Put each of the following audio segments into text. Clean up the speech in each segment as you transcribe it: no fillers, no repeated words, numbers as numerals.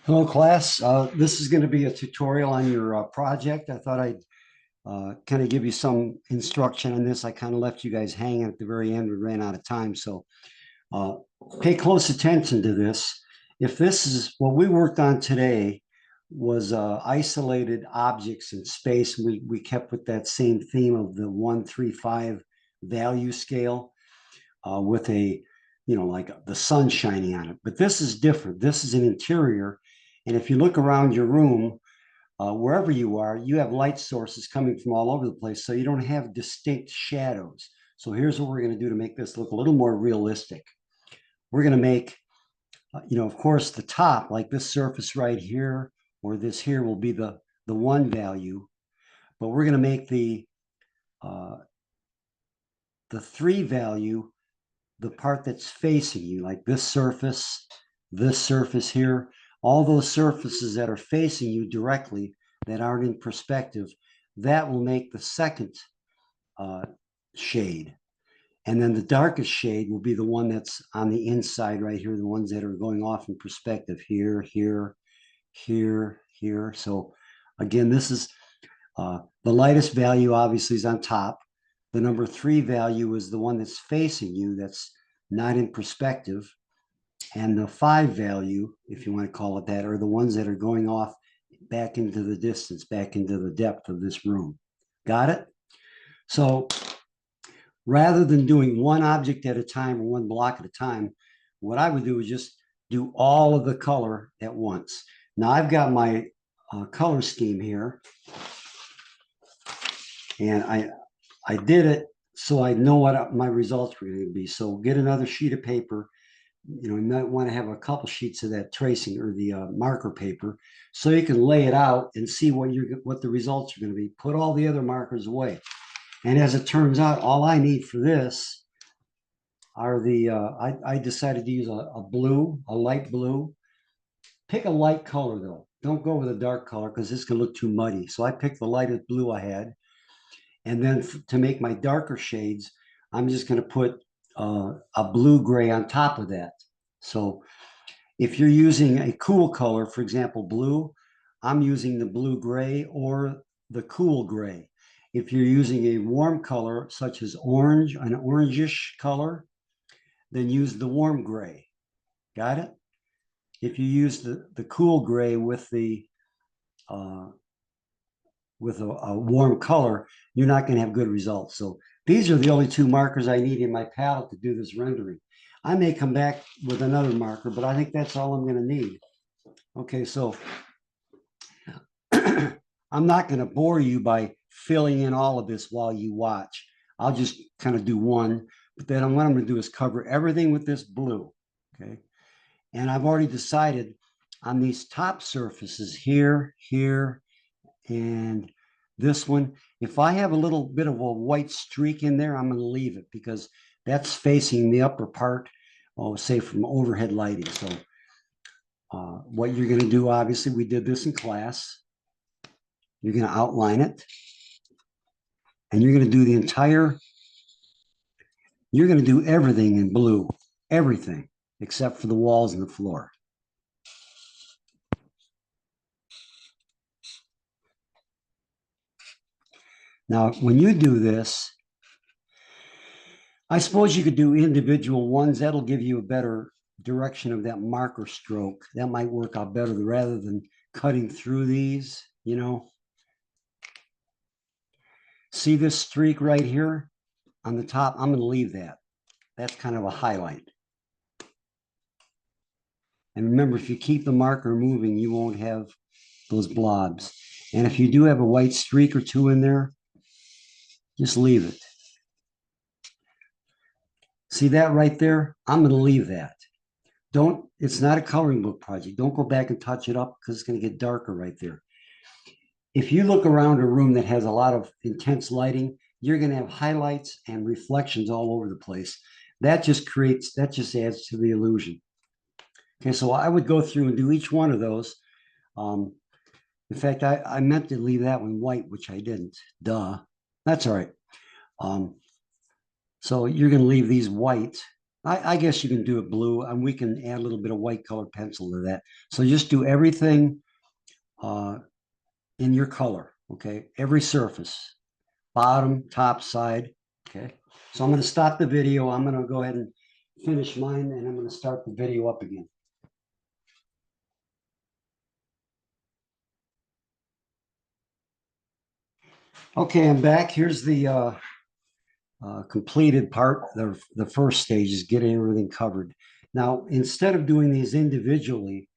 Hello, class. This is going to be a tutorial on your project. I thought I'd kind of give you some instruction on this. I kind of left you guys hanging at the very end. We ran out of time. So uh, pay close attention to this. If this is what we worked on today was isolated objects in space, we kept with that same theme of the 135 value scale with a, like the sun shining on it. But this is different. This is an interior. And if you look around your room, wherever you are, you have light sources coming from all over the place. So you don't have distinct shadows. So here's what we're going to do to make this look a little more realistic. We're going to make, of course, the top, like this surface right here, or this here will be the one value. But we're going to make uh, the three value the part that's facing you, like this surface here, all those surfaces that are facing you directly that aren't in perspective, that will make the second uh, shade. And then the darkest shade will be the one that's on the inside right here, the ones that are going off in perspective here, here, here, here. So again, this is the lightest value obviously is on top. The number three value is the one that's facing you, that's not in perspective. And the five value, if you want to call it that, are the ones that are going off back into the distance, back into the depth of this room. Got it? So rather than doing one object at a time or one block at a time, what I would do is just do all of the color at once. Now I've got my color scheme here, and I did it so I know what my results were going to be. So get another sheet of paper. You might want to have a couple sheets of that tracing or the marker paper so you can lay it out and see what the results are going to be. Put all the other markers away. And as it turns out, all I need for this are I decided to use a light blue. Pick a light color though. Don't go with a dark color because this can look too muddy. So I picked the lightest blue I had. And then to make my darker shades, I'm just going to put a blue gray on top of that. So if you're using a cool color, for example, blue, I'm using the blue gray or the cool gray. If you're using a warm color, such as orange, an orangish color, then use the warm gray. Got it? If you use the cool gray uh, with a warm color, you're not going to have good results. So these are the only two markers I need in my palette to do this rendering. I may come back with another marker, but I think that's all I'm going to need. Okay, so I'm not going to bore you by filling in all of this while you watch. I'll just kind of do one, but then what I'm going to do is cover everything with this blue. Okay, and I've already decided on these top surfaces here, here, and this one, if I have a little bit of a white streak in there, I'm going to leave it because that's facing the upper part, say from overhead lighting. So what you're going to do, obviously, we did this in class. You're going to outline it. And you're going to do you're going to do everything in blue, everything except for the walls and the floor. Now, when you do this, I suppose you could do individual ones. That'll give you a better direction of that marker stroke. That might work out better rather than cutting through these, See this streak right here on the top? I'm going to leave that. That's kind of a highlight. And remember, if you keep the marker moving, you won't have those blobs. And if you do have a white streak or two in there, just leave it. See that right there? I'm going to leave that. It's not a coloring book project. Don't go back and touch it up because it's going to get darker right there. If you look around a room that has a lot of intense lighting, you're going to have highlights and reflections all over the place. That just adds to the illusion. Okay, so I would go through and do each one of those. In fact, I meant to leave that one white, which I didn't. Duh. That's all right. So you're going to leave these white I guess you can do it blue, and we can add a little bit of white colored pencil to that. So just do everything uh, in your color, okay? Every surface, bottom, top, side, okay? So I'm going to stop the video. I'm going to go ahead and finish mine, and I'm going to start the video up again. Okay, I'm back. Here's the completed part. The first stage is getting everything covered. Now, instead of doing these individually,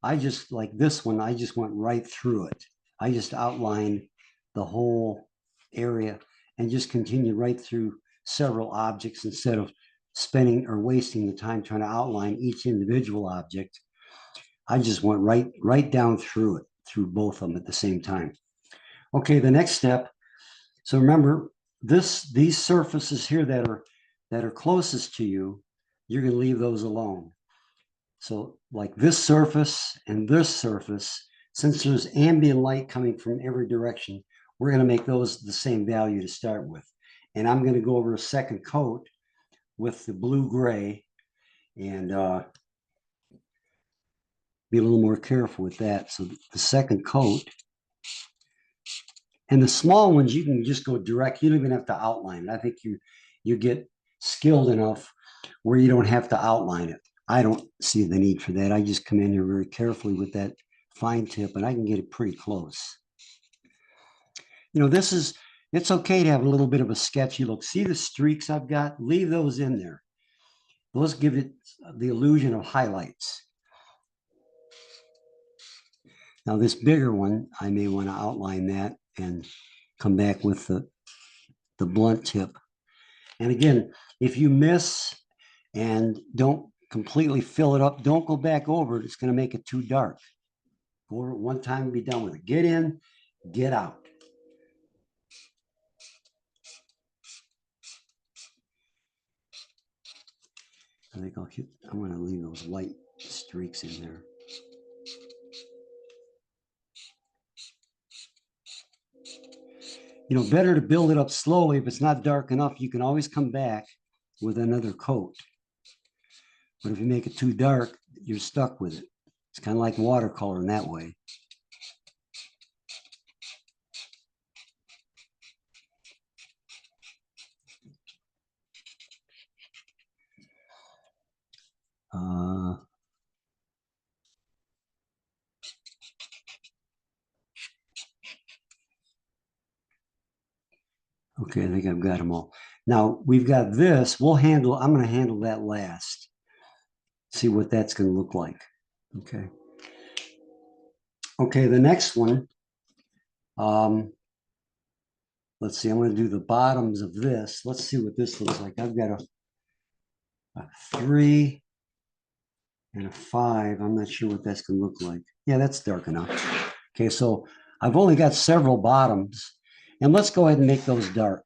I just like this one, I just went right through it. I just outlined the whole area and just continued right through several objects instead of spending or wasting the time trying to outline each individual object. I just went right down through it, through both of them at the same time. Okay, the next step. So remember, these surfaces here that are closest to you, you're going to leave those alone. So like this surface and this surface, since there's ambient light coming from every direction, we're going to make those the same value to start with. And I'm going to go over a second coat with the blue gray and be a little more careful with that. So the second coat, and the small ones, you can just go direct. You don't even have to outline it. I think you get skilled enough where you don't have to outline it. I don't see the need for that. I just come in here very carefully with that fine tip and I can get it pretty close. You know, it's okay to have a little bit of a sketchy look. See the streaks I've got? Leave those in there. Those give it the illusion of highlights. Now this bigger one, I may want to outline that and come back with the blunt tip. And again, if you miss and don't completely fill it up, don't go back over it. It's going to make it too dark. Go over it one time and be done with it. Get in, get out. I think I'm going to leave those white streaks in there. You know, better to build it up slowly. If it's not dark enough, you can always come back with another coat. But if you make it too dark, you're stuck with it. It's kind of like watercolor in that way. Okay, I think I've got them all. Now we've got this. I'm going to handle that last. See what that's going to look like. Okay. Okay, the next one. Let's see. I'm going to do the bottoms of this. Let's see what this looks like. I've got a 3 and a 5. I'm not sure what that's going to look like. Yeah, that's dark enough. Okay, so I've only got several bottoms. And let's go ahead and make those dark.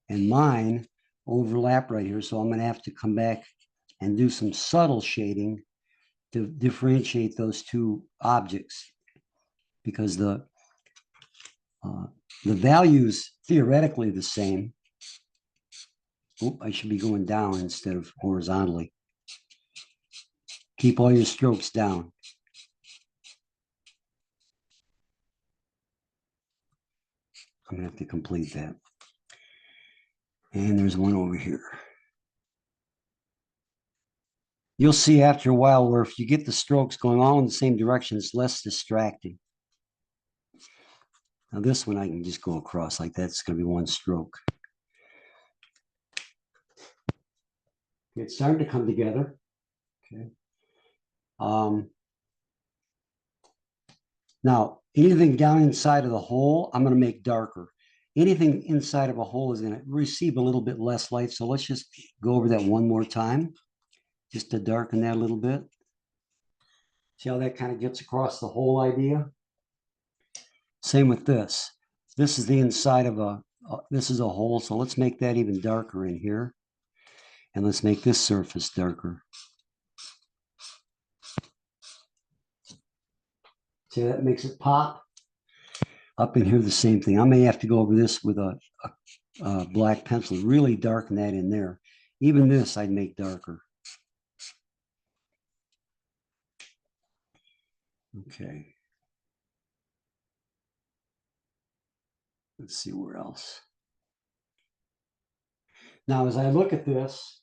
And mine overlap right here. So I'm going to have to come back and do some subtle shading to differentiate those two objects because the value's theoretically the same. Oh, I should be going down instead of horizontally. Keep all your strokes down. I'm going to have to complete that. And there's one over here. You'll see after a while where if you get the strokes going all in the same direction, it's less distracting. Now this one I can just go across like that. It's going to be one stroke. It's starting to come together. Okay. Now, anything down inside of the hole, I'm going to make darker. Anything inside of a hole is going to receive a little bit less light. So let's just go over that one more time, just to darken that a little bit. See how that kind of gets across the whole idea? Same with this. This is the inside of this is a hole. So let's make that even darker in here. And let's make this surface darker. See, that makes it pop. Up in here, the same thing. I may have to go over this with a black pencil, really darken that in there. Even this I'd make darker. Okay. Let's see where else. Now, as I look at this,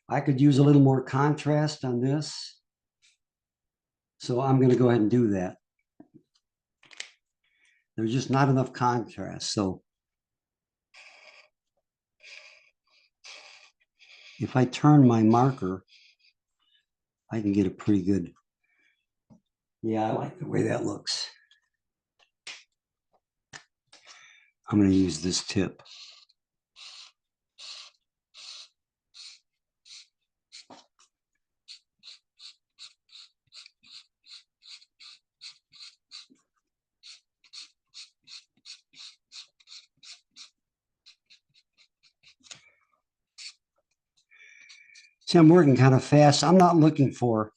I could use a little more contrast on this. So I'm going to go ahead and do that. There's just not enough contrast. So if I turn my marker, I can get a pretty good, yeah, I like the way that looks. I'm going to use this tip. See, I'm working kind of fast. I'm not looking for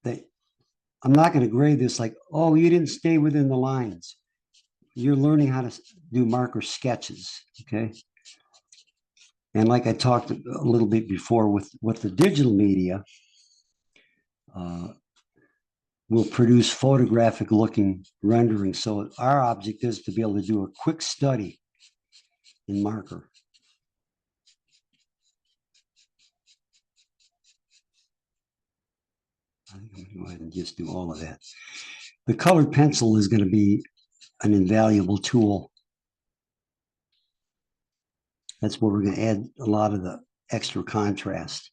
that. I'm not going to grade this like, oh, you didn't stay within the lines. You're learning how to do marker sketches, okay? And like I talked a little bit before with the digital media, will produce photographic looking renderings. So our object is to be able to do a quick study in marker. I think I'm going to go ahead and just do all of that. The colored pencil is going to be an invaluable tool. That's where we're going to add a lot of the extra contrast.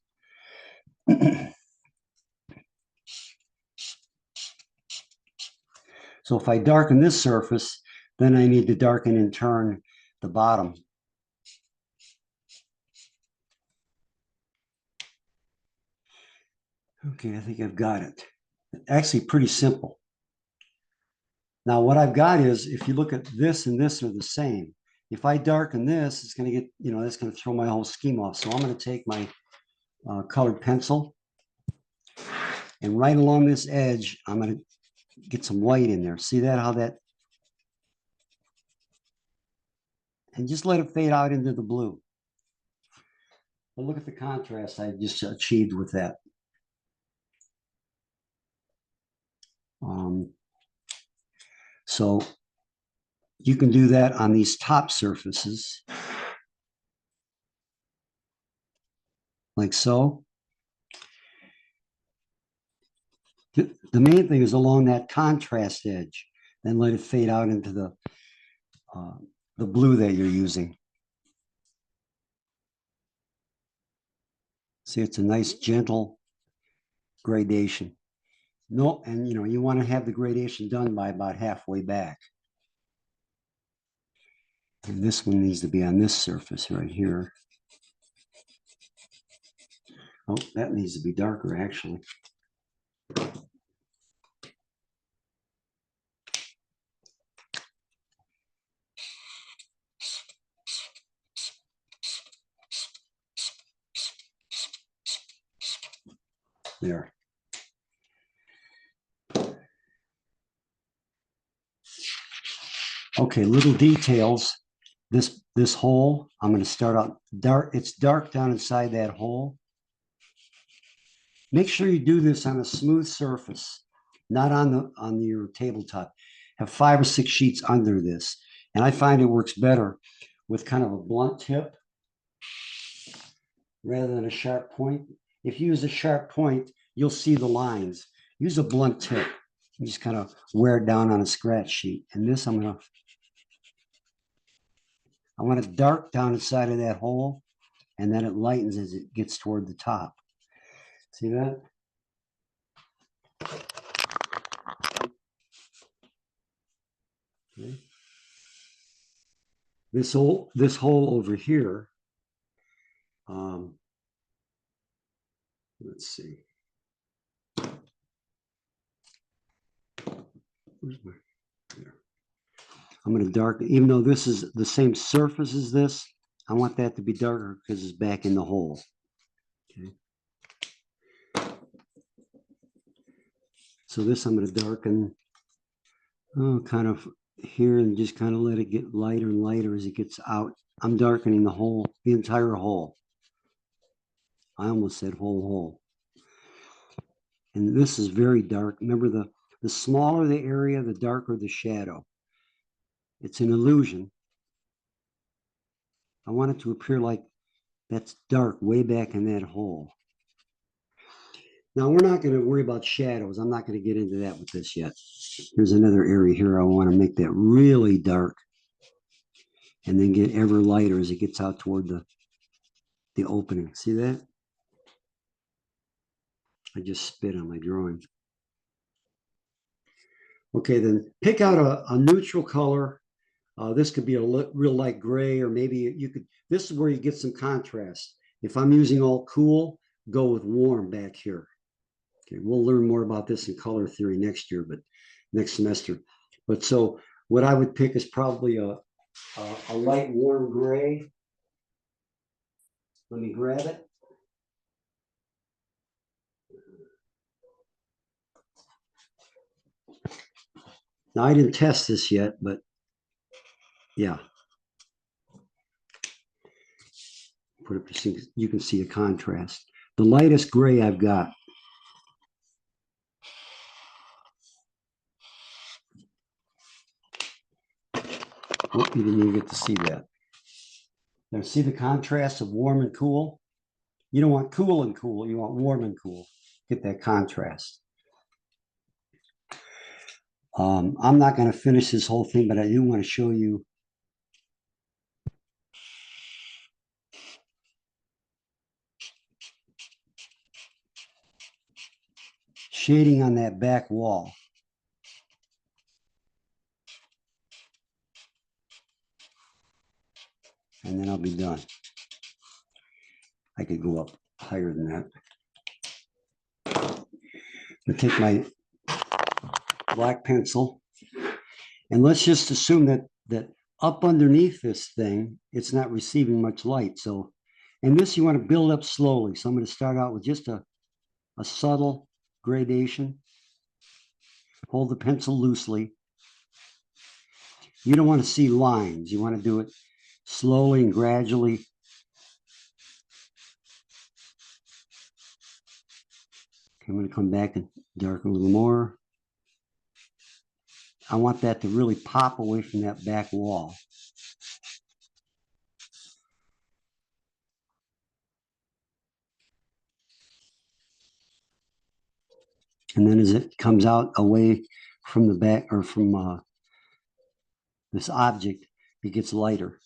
So if I darken this surface, then I need to darken in turn the bottom. Okay, I think I've got it. Actually, pretty simple. Now, what I've got is, if you look at this and this are the same. If I darken this, it's going to get, that's going to throw my whole scheme off. So I'm going to take my colored pencil, and right along this edge, I'm going to get some white in there. See that, how that, and just let it fade out into the blue. But look at the contrast I just achieved with that. So you can do that on these top surfaces, like so. The main thing is along that contrast edge, then let it fade out into the blue that you're using. See, it's a nice, gentle gradation. No, and you want to have the gradation done by about halfway back. And this one needs to be on this surface right here. Oh, that needs to be darker, actually. There. Okay, little details. This hole, I'm going to start out dark. It's dark down inside that hole. Make sure you do this on a smooth surface, not on your tabletop. Have 5 or 6 sheets under this. And I find it works better with kind of a blunt tip rather than a sharp point. If you use a sharp point, you'll see the lines. Use a blunt tip. You just kind of wear it down on a scratch sheet. And this I want it dark down inside of that hole, and then it lightens as it gets toward the top. See that? Okay. This hole over here, let's see. Where's my, there. I'm going to darken, even though this is the same surface as this, I want that to be darker because it's back in the hole. Okay. So this I'm going to darken Oh, kind of here and just kind of let it get lighter and lighter as it gets out. I'm darkening the entire hole. I almost said whole hole. And this is very dark. Remember, the smaller the area, the darker the shadow. It's an illusion. I want it to appear like that's dark way back in that hole. Now, we're not going to worry about shadows. I'm not going to get into that with this yet. Here's another area here. I want to make that really dark and then get ever lighter as it gets out toward the opening. See that? I just spit on my drawing. Okay, then pick out a neutral color. This could be a real light gray, or maybe you could, this is where you get some contrast. If I'm using all cool, go with warm back here. Okay, we'll learn more about this in color theory next year, but next semester. But so what I would pick is probably a light warm gray. Let me grab it. Now I didn't test this yet, but yeah. Put it so you can see the contrast. The lightest gray I've got. Oh, you didn't even get to see that. Now see the contrast of warm and cool? You don't want cool and cool, you want warm and cool. Get that contrast. I'm not going to finish this whole thing, but I do want to show you shading on that back wall. And then I'll be done. I could go up higher than that. I'll take my black pencil and let's just assume that up underneath this thing, it's not receiving much light. So, and this you want to build up slowly. So I'm going to start out with just a subtle gradation. Hold the pencil loosely. You don't want to see lines. You want to do it slowly and gradually. Okay, I'm going to come back and darken a little more. I want that to really pop away from that back wall. And then as it comes out away from the back or from this object, it gets lighter.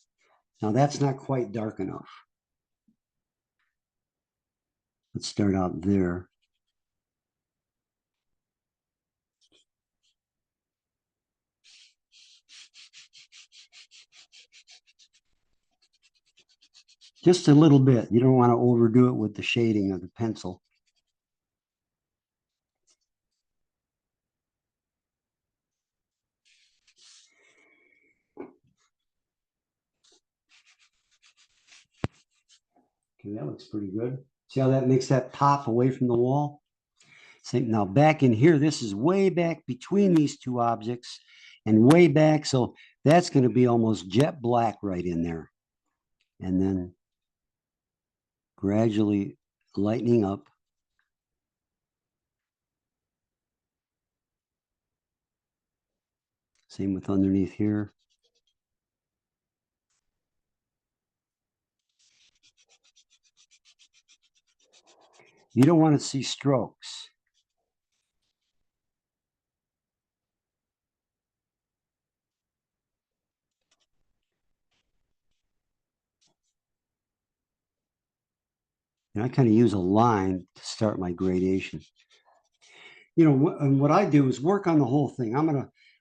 Now that's not quite dark enough. Let's start out there. Just a little bit. You don't want to overdo it with the shading of the pencil. Okay, that looks pretty good. See how that makes that pop away from the wall? See, now back in here, this is way back between these two objects and way back. So that's going to be almost jet black right in there. And then gradually lightening up. Same with underneath here. You don't want to see strokes. And I kind of use a line to start my gradation. You know, and what I do is work on the whole thing.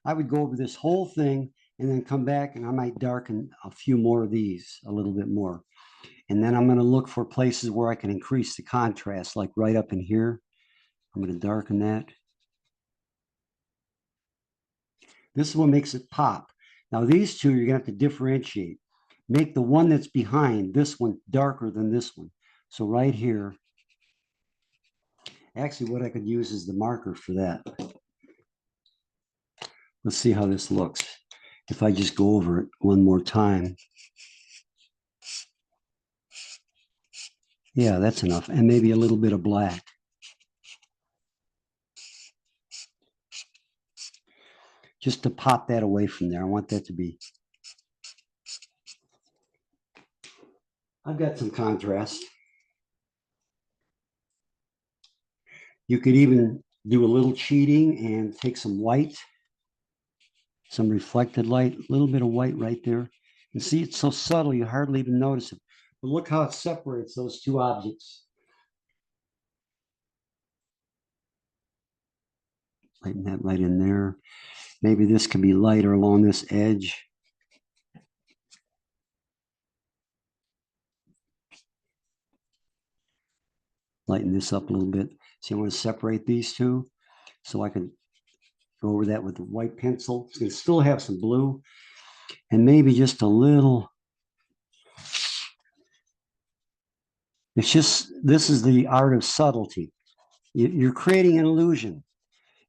I would go over this whole thing and then come back and I might darken a few more of these a little bit more. And then I'm going to look for places where I can increase the contrast, like right up in here. I'm going to darken that. This is what makes it pop. Now, these two, you're going to have to differentiate. Make the one that's behind this one darker than this one. So right here, actually what I could use is the marker for that. Let's see how this looks. If I just go over it one more time. Yeah, that's enough. And maybe a little bit of black. Just to pop that away from there. I want that to be. I've got some contrast. You could even do a little cheating and take some white, some reflected light, a little bit of white right there. And see, it's so subtle, you hardly even notice it. But look how it separates those two objects. Lighten that right in there. Maybe this could be lighter along this edge. Lighten this up a little bit. See, I want to separate these two so I can go over that with the white pencil. It's going to still have some blue and maybe just a little. It's just, this is the art of subtlety. You're creating an illusion.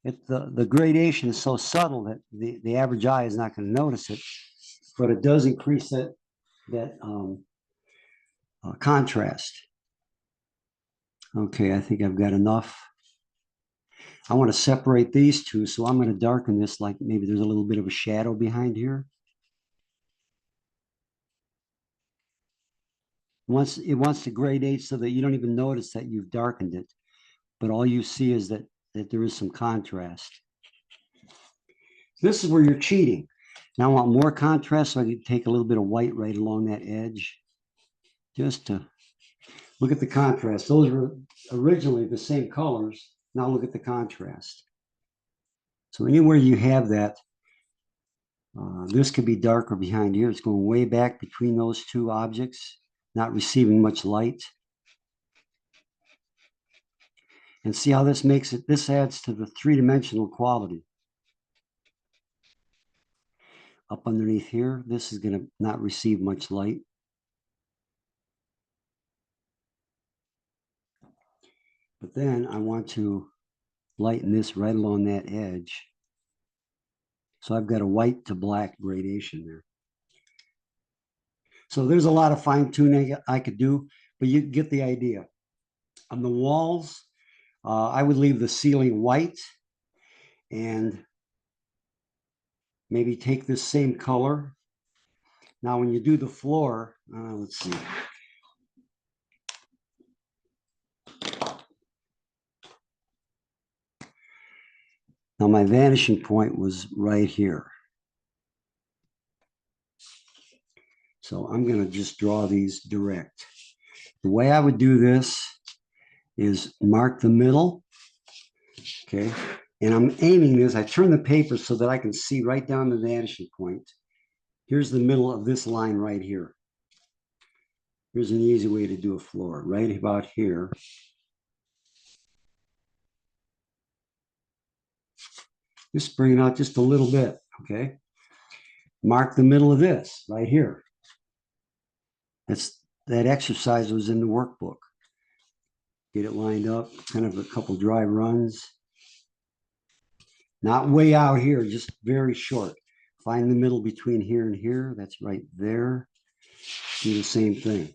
The gradation is so subtle that the average eye is not going to notice it, but it does increase that contrast. Okay, I think I've got enough. I want to separate these two, so I'm going to darken this like maybe there's a little bit of a shadow behind here. It wants to gradate so that you don't even notice that you've darkened it, but all you see is that there is some contrast. This is where you're cheating. Now I want more contrast, so I can take a little bit of white right along that edge, just to look at the contrast. Those were originally the same colors. Now look at the contrast. So anywhere you have that, this could be darker behind here. It's going way back between those two objects, not receiving much light. And see how this makes it, this adds to the three-dimensional quality. Up underneath here, this is going to not receive much light. But then I want to lighten this right along that edge. So I've got a white to black gradation there. So there's a lot of fine tuning I could do, but you get the idea. On the walls, I would leave the ceiling white and maybe take this same color. Now, when you do the floor, let's see. Now, my vanishing point was right here. So I'm going to just draw these direct. The way I would do this is mark the middle, okay? And I'm aiming this, I turn the paper so that I can see right down the vanishing point. Here's the middle of this line right here. Here's an easy way to do a floor, right about here. Just bring it out just a little bit, okay? Mark the middle of this right here. That exercise was in the workbook. Get it lined up, kind of a couple dry runs. Not way out here, just very short. Find the middle between here and here. That's right there. Do the same thing.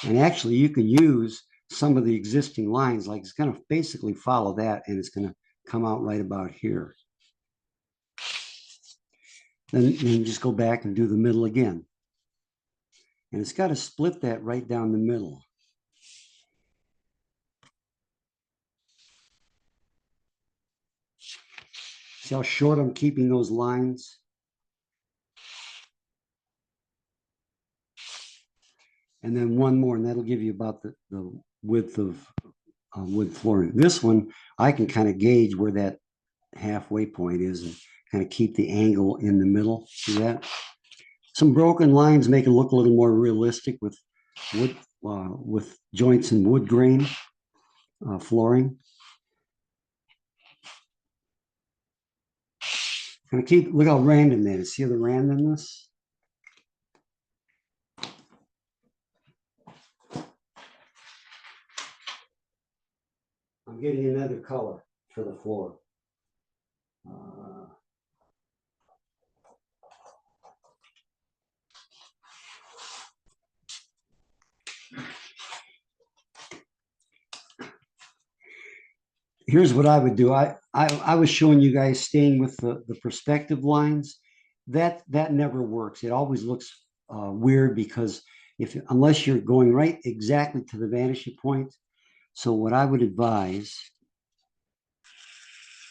And actually, you can use some of the existing lines, like it's going to basically follow that, and it's going to come out right about here. Then you just go back and do the middle again. And it's got to split that right down the middle. See how short I'm keeping those lines? And then one more, and that'll give you about the width of wood flooring. This one, I can kind of gauge where that halfway point is and kind of keep the angle in the middle. See that? Some broken lines make it look a little more realistic with wood, with joints and wood grain flooring. Kind of keep, look how random that is. See the randomness? I'm getting another color for the floor. Uh, Here's what I would do. I was showing you guys staying with the perspective lines. That never works. It always looks weird because if unless you're going right exactly to the vanishing point. So what I would advise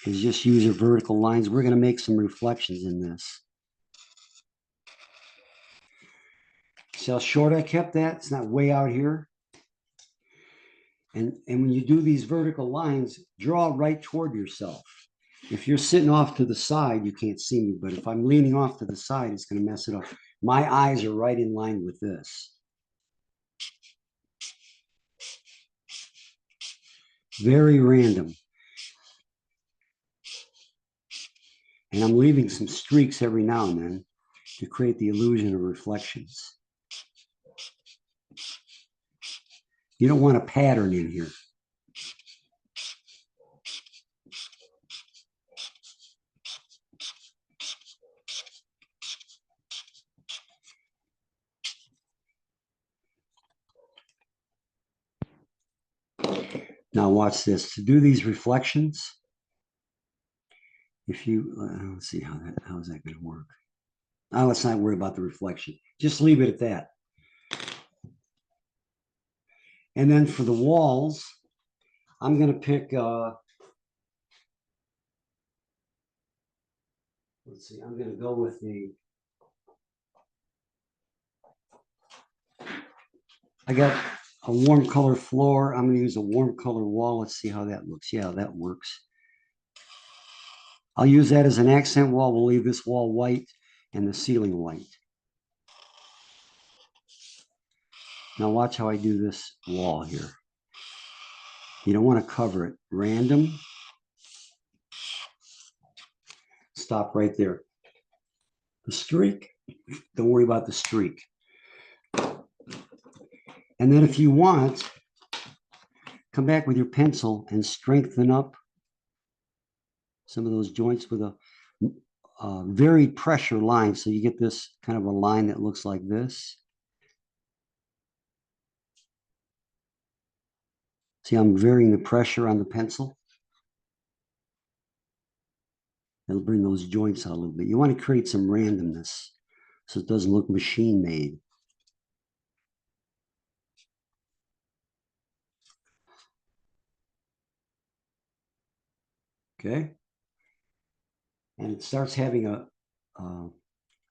is just use your vertical lines. We're going to make some reflections in this. See how short I kept that? It's not way out here. And when you do these vertical lines, draw right toward yourself. If you're sitting off to the side, you can't see me, but if I'm leaning off to the side, it's going to mess it up. My eyes are right in line with this. Very random. And I'm leaving some streaks every now and then to create the illusion of reflections. You don't want a pattern in here. Now watch this. To do these reflections, if you, let's see how is that going to work. Now let's not worry about the reflection. Just leave it at that. And then for the walls, I'm going to pick, let's see, I'm going to go with I got a warm color floor. I'm going to use a warm color wall. Let's see how that looks. Yeah, that works. I'll use that as an accent wall. We'll leave this wall white and the ceiling white. Now watch how I do this wall here. You don't want to cover it. Random. Stop right there. The streak. Don't worry about the streak. And then if you want, come back with your pencil and strengthen up some of those joints with a varied pressure line. So you get this kind of a line that looks like this. See, I'm varying the pressure on the pencil. It'll bring those joints out a little bit. You want to create some randomness so it doesn't look machine made. Okay. And it starts having a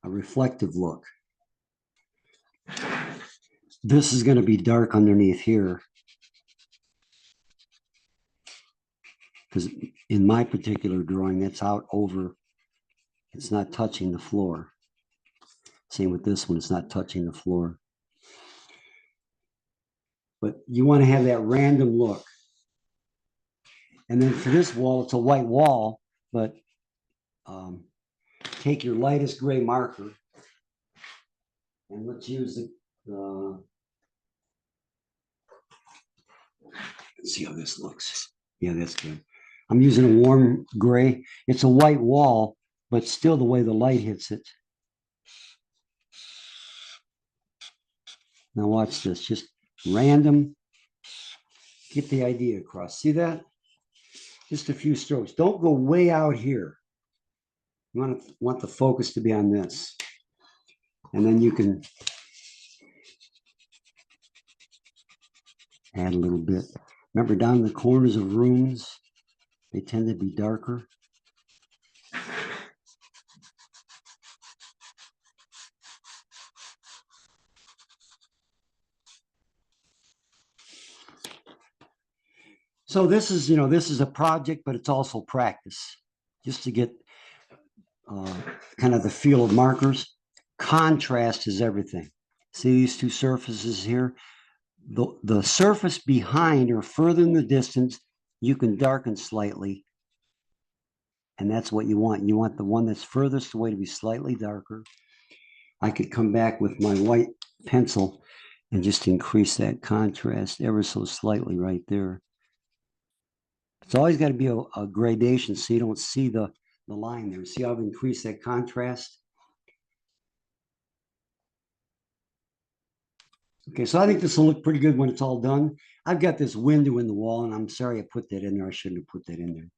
reflective look. This is going to be dark underneath here, because in my particular drawing, that's out over, it's not touching the floor. Same with this one, it's not touching the floor. But you want to have that random look. And then for this wall, it's a white wall, but take your lightest gray marker and let's use the let's see how this looks. Yeah, that's good. I'm using a warm gray. It's a white wall, but still the way the light hits it. Now watch this, just random. Get the idea across. See that? Just a few strokes. Don't go way out here. You want the focus to be on this. And then you can add a little bit. Remember, down in the corners of rooms, they tend to be darker. So this is, this is a project, but it's also practice, just to get kind of the feel of markers. Contrast is everything. See these two surfaces here? The surface behind or further in the distance, you can darken slightly. And that's what you want. You want the one that's furthest away to be slightly darker. I could come back with my white pencil and just increase that contrast ever so slightly right there. It's always got to be a gradation so you don't see the the line there. See how I've increased that contrast? Okay, so I think this will look pretty good when it's all done. I've got this window in the wall, and I'm sorry I put that in there. I shouldn't have put that in there.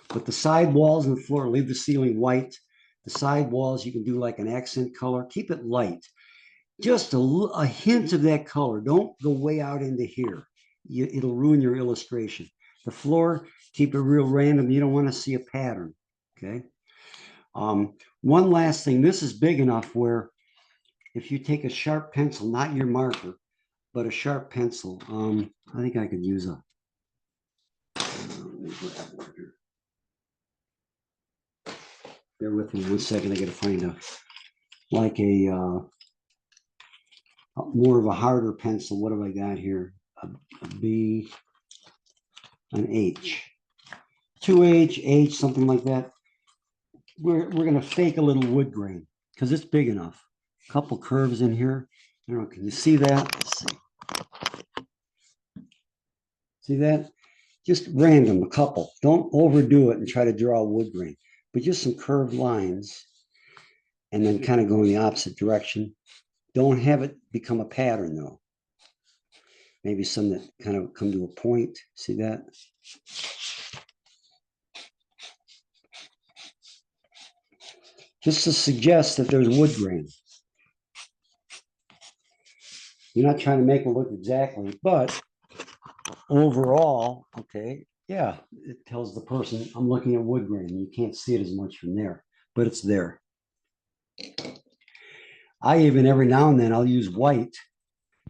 But the side walls and the floor, leave the ceiling white. The side walls, you can do like an accent color. Keep it light. Just a hint of that color. Don't go way out into here. It'll ruin your illustration. The floor, keep it real random. You don't want to see a pattern, okay? One last thing. This is big enough where if you take a sharp pencil, not your marker, but a sharp pencil, I think I could use a, bear with me 1 second. I got to find a, like a, more of a harder pencil. What have I got here? A B, an H, 2H, H, something like that. We're going to fake a little wood grain because it's big enough. A couple curves in here. I don't know, can you see that? Let's see. See that? Just random, a couple. Don't overdo it and try to draw a wood grain, but just some curved lines and then kind of go in the opposite direction. Don't have it become a pattern though. Maybe some that kind of come to a point. See that? Just to suggest that there's wood grain. You're not trying to make it look exactly, but overall, okay, yeah, it tells the person I'm looking at wood grain. You can't see it as much from there, but it's there. I even every now and then I'll use white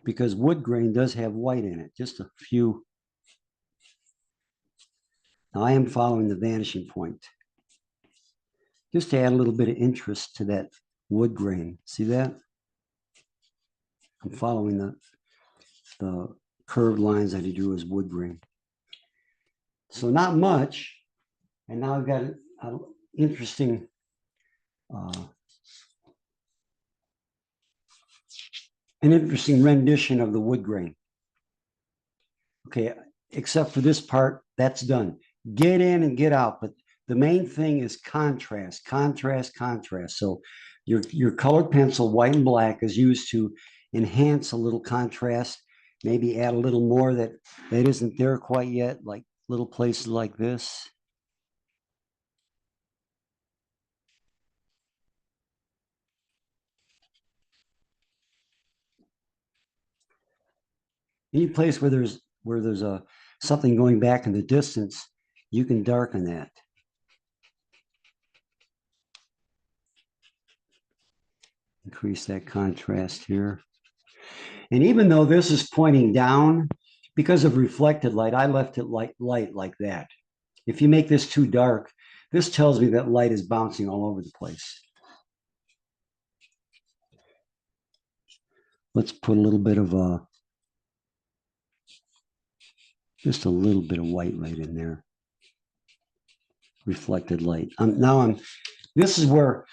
because wood grain does have white in it, just a few. Now I am following the vanishing point just to add a little bit of interest to that wood grain. See that? I'm following the curved lines that he drew as wood grain. So not much. And now I've got an interesting rendition of the wood grain. Okay, except for this part, that's done. Get in and get out, but the main thing is contrast, contrast, contrast. So your colored pencil, white and black, is used to enhance a little contrast, maybe add a little more that isn't there quite yet, like little places like this. Any place where there's a something going back in the distance, you can darken that. Increase that contrast here. And even though this is pointing down, because of reflected light, I left it light like that. If you make this too dark, this tells me that light is bouncing all over the place. Let's put a little bit of just a little bit of white right in there. Reflected light. This is where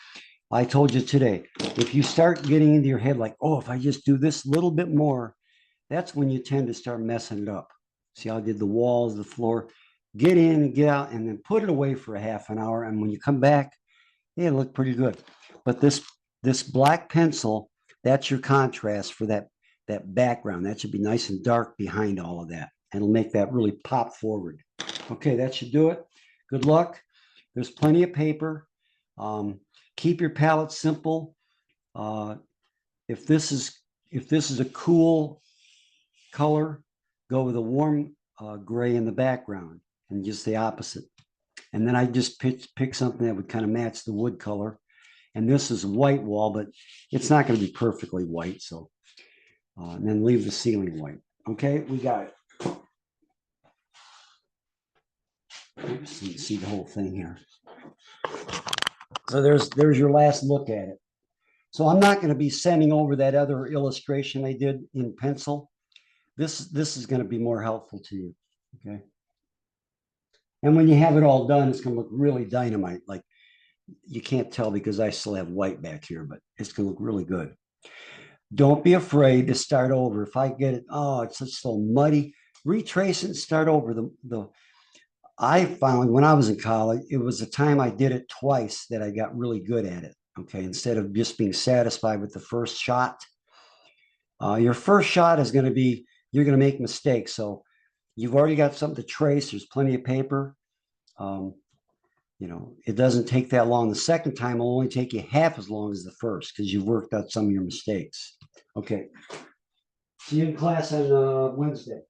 I told you today, if you start getting into your head like, oh, if I just do this little bit more, that's when you tend to start messing it up. See how I did the walls, the floor, get in and get out and then put it away for a half an hour. And when you come back, it'll look pretty good. But this black pencil, that's your contrast for that background. That should be nice and dark behind all of that. And it'll make that really pop forward. Okay, that should do it. Good luck. There's plenty of paper. Keep your palette simple. If this is a cool color, go with a warm gray in the background and just the opposite. And then I just pick something that would kind of match the wood color. And this is a white wall, but it's not going to be perfectly white. So and then leave the ceiling white. Okay, we got it. Oops, you can see the whole thing here. So there's your last look at it. So I'm not going to be sending over that other illustration I did in pencil. This is going to be more helpful to you. Okay. And when you have it all done, it's going to look really dynamite. Like you can't tell because I still have white back here, but it's going to look really good. Don't be afraid to start over. If I get it, oh, it's just so muddy, retrace it and start over. I found when I was in college, it was the time I did it twice that I got really good at it. Okay. Instead of just being satisfied with the first shot, your first shot is going to be, you're going to make mistakes. So you've already got something to trace. There's plenty of paper. Um, it doesn't take that long. The second time will only take you half as long as the first because you've worked out some of your mistakes. Okay. See you in class on Wednesday.